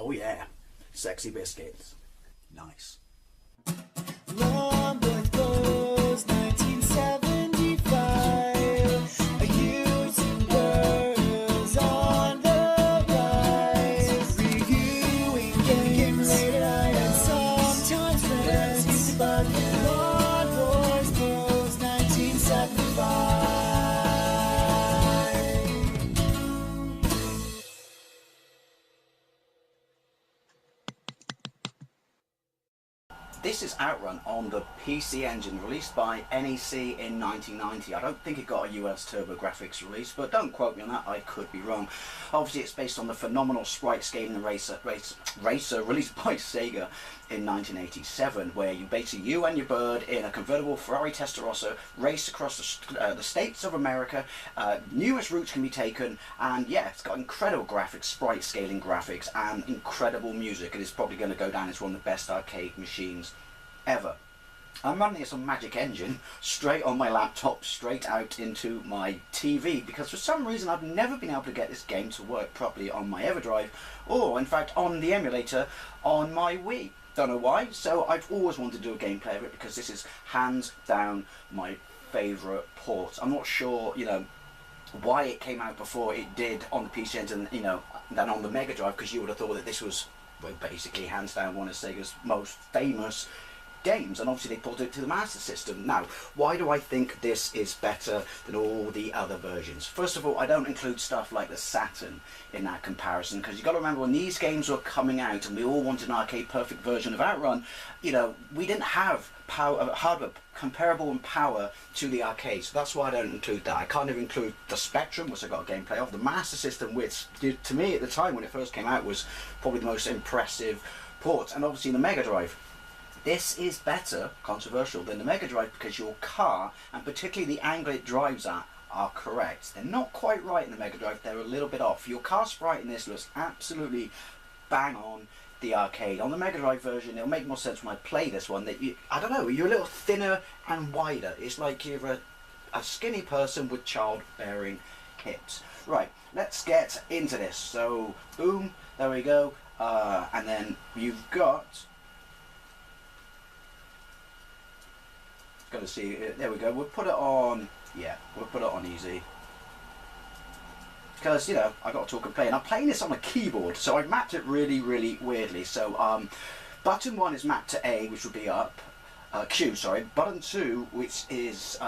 Oh yeah, Sexy Biscuits. Nice. Longboard Blues, 1975. A YouTuber is on the rise. Reviewing games, rated I and sometimes friends used to bug him. Longboard Blues, 1975. This is Outrun on the PC Engine, released by NEC in 1990. I don't think it got a US TurboGrafx release, but don't quote me on that, I could be wrong. Obviously it's based on the phenomenal sprite scaling racer released by Sega in 1987, where you and your bird in a convertible Ferrari Testarossa race across the states of America. Numerous routes can be taken, and yeah, it's got incredible graphics, sprite scaling graphics, and incredible music. It is probably going to go down as one of the best arcade machines ever. I'm running this on Magic Engine, straight on my laptop, straight out into my TV, because for some reason I've never been able to get this game to work properly on my EverDrive, or in fact on the emulator on my Wii. Don't know why, so I've always wanted to do a gameplay of it, because this is hands down my favourite port. I'm not sure, why it came out before it did on the PC Engine, than on the Mega Drive, because you would have thought that this was, well, basically hands down one of Sega's most famous games, and obviously they ported it to the Master System. Now, why do I think this is better than all the other versions? First of all, I don't include stuff like the Saturn in that comparison, because you've got to remember, when these games were coming out and we all wanted an arcade perfect version of Outrun, we didn't have hardware comparable in power to the arcade, so that's why I don't include that. I can't even include the Spectrum, which I got a gameplay of, the Master System, which to me at the time when it first came out was probably the most impressive port, and obviously the Mega Drive. This is better, controversial, than the Mega Drive, because your car, and particularly the angle it drives at, are correct. They're not quite right in the Mega Drive, they're a little bit off. Your car sprite in this looks absolutely bang on the arcade. On the Mega Drive version, it'll make more sense when I play this one, that I don't know, you're a little thinner and wider. It's like you're a skinny person with childbearing hips. Right, let's get into this. So, boom, there we go. And then you've got... Gotta see, there we go, we'll put it on, yeah, we'll put it on easy. Because, I got to talk and play, and I'm playing this on a keyboard, so I've mapped it really, really weirdly. So, button 1 is mapped to A, which would be up, Q, sorry. Button 2, which is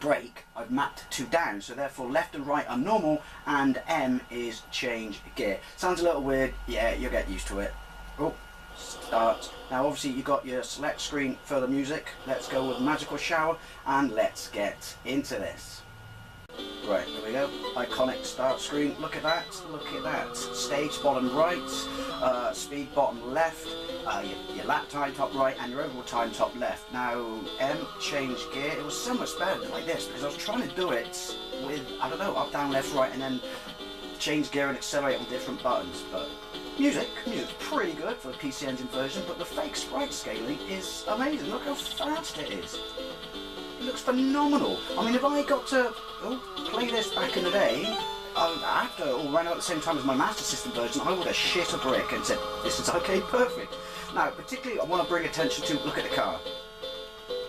brake, I've mapped to down, so therefore left and right are normal, and M is change gear. Sounds a little weird, yeah, you'll get used to it. Oh. Start. Now obviously you've got your select screen for the music. Let's go with Magical Shower and let's get into this. Right, there we go. Iconic start screen. Look at that. Look at that. Stage bottom right, speed bottom left, your lap time top right, and your overall time top left. Now M change gear. It was so much better than like this, because I was trying to do it with, I don't know, up, down, left, right, and then change gear and accelerate on different buttons. But music's pretty good for a PC Engine version, but the fake sprite scaling is amazing. Look how fast it is. It looks phenomenal. I mean, if I got to play this back in the day, after or around about the same time as my Master System version, I would have shit a brick and said, this is okay, perfect. Now, particularly I want to bring attention to, look at the car.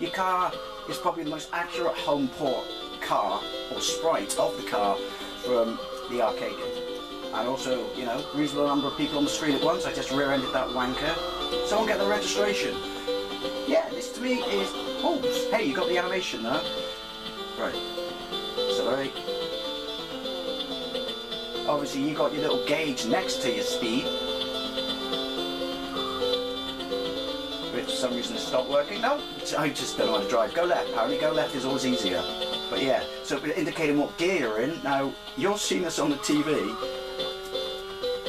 Your car is probably the most accurate home port car, or sprite of the car, from the arcade game. And also, reasonable number of people on the screen at once. I just rear-ended that wanker. Someone get the registration. Yeah, this to me is... Oh, hey, you got the animation there. Right. Accelerate. Obviously, you got your little gauge next to your speed. Which for some reason has stopped working. No, I just don't know how to drive. Go left, apparently. Go left is always easier. But yeah, so indicating what gear you're in. Now, you're seeing this on the TV.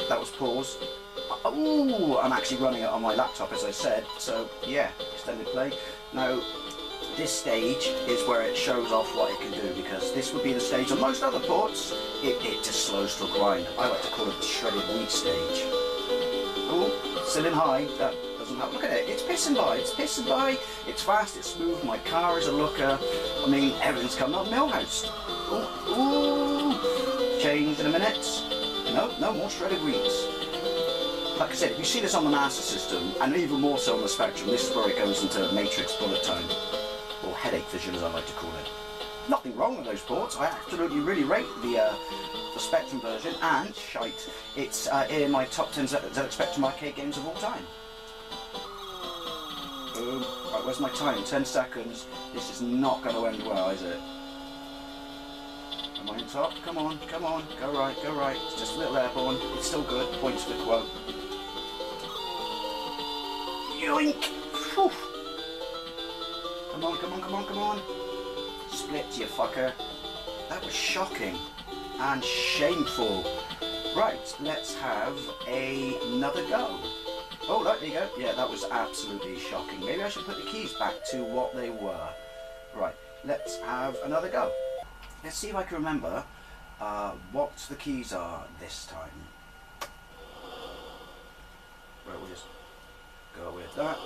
That was pause. Ooh, I'm actually running it on my laptop, as I said. So yeah, extended play. Now, this stage is where it shows off what it can do, because this would be the stage on most other ports. It just slows to a grind. I like to call it the shredded wheat stage. Ooh, still in high. That doesn't help. Look at it. It's pissing by. It's pissing by. It's fast. It's smooth. My car is a looker. I mean, everything's coming up Millhouse. Ooh, change in a minute. No more shredded wheats. like I said, if you see this on the Master System, and even more so on the Spectrum, this is where it goes into Matrix bullet time, or headache vision as I like to call it. Nothing wrong with those ports. I absolutely really rate the Spectrum version, and shite, it's in my top 10 ZX Spectrum arcade games of all time. Boom. Right, where's my time? 10 seconds. This is not going to end well, is it? Am I on top? Come on, come on. Go right, go right. It's just a little airborne. It's still good. Points for the quote. Yoink! Whew. Come on, come on, come on, come on. Split, you fucker. That was shocking and shameful. Right, let's have another go. Oh, there you go. Yeah, that was absolutely shocking. Maybe I should put the keys back to what they were. Right, let's have another go. Let's see if I can remember what the keys are this time. Right, we'll just go with that.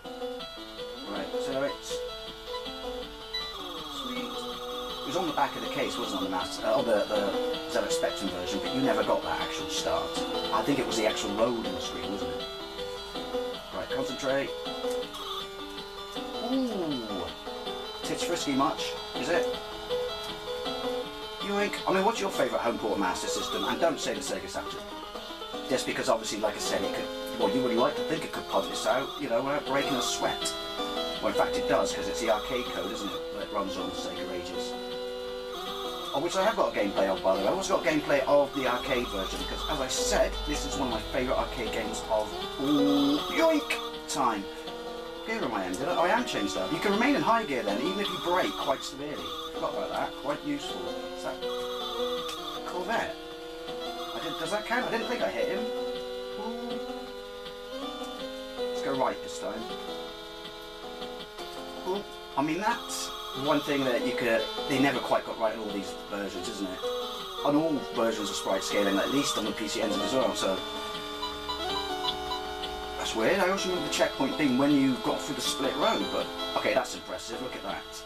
Right, so it's sweet. It was on the back of the case, wasn't it, on the the ZX Spectrum version, but you never got that actual start. I think it was the actual loading screen, wasn't it? Right, concentrate. Ooh. Tits frisky much, is it? Yoink. I mean, what's your favourite home port Master System? And don't say the Sega Saturn. Just because obviously, like I said, it could, well, you would like to think it could pop this out, you know, without breaking a sweat. Well, in fact it does, because it's the arcade code, isn't it, that runs on Sega Ages. Of which I have got a gameplay of, by the way. I've also got gameplay of the arcade version, because as I said, this is one of my favourite arcade games of all yoink time. Gear am I in? I am changed up. You can remain in high gear then, even if you brake quite severely. Forgot about that. Quite useful. Is that Corvette? Does that count? I didn't think I hit him. Ooh. Let's go right this time. Ooh. I mean, that's one thing that they never quite got right in all these versions, isn't it? On all versions of sprite scaling, at least on the PC Engine as well, so. That's weird. I also remember the checkpoint thing when you got through the split road, but okay, that's impressive. Look at that.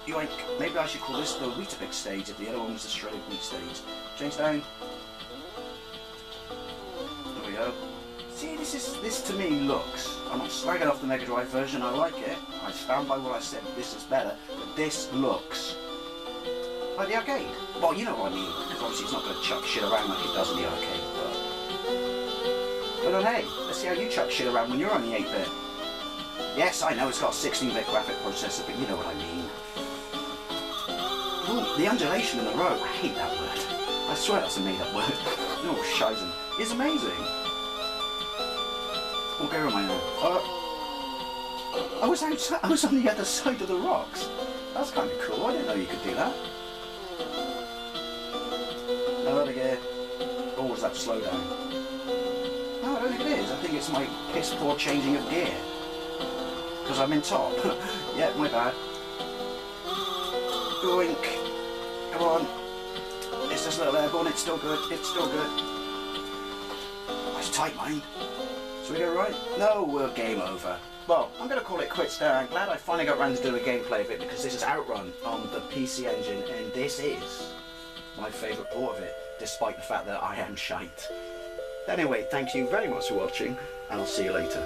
Yoink. Maybe I should call this the Weetabix stage if the other one was the shredded wheat stage. Change down. There we go. See, this to me looks. I'm not slagging off the Mega Drive version. I like it. I stand by what I said. This is better, but this looks like the arcade. Well, you know what I mean. Because obviously it's not going to chuck shit around like it does in the arcade. But hey, let's see how you chuck shit around when you're on the 8-bit. Yes, I know it's got a 16-bit graphic processor, but you know what I mean. Ooh, the undulation in the road. I hate that word. I swear that's a made-up word. Oh, shizen. It's amazing. What gear am I now? I was on the other side of the rocks. That's kind of cool. I didn't know you could do that. No other gear. Or was that slow down? No, I don't think it is. I think it's my piss poor changing of gear. Because I'm in top. Yeah, my bad. Doink. Come on. It's just a little airborne. It's still good. It's still good. That's tight, mind. Should we go right? No, we're game over. Well, I'm going to call it quits there. I'm glad I finally got around to doing a gameplay of it because this is Outrun on the PC Engine and this is my favourite port of it, despite the fact that I am shite. Anyway, thank you very much for watching and I'll see you later.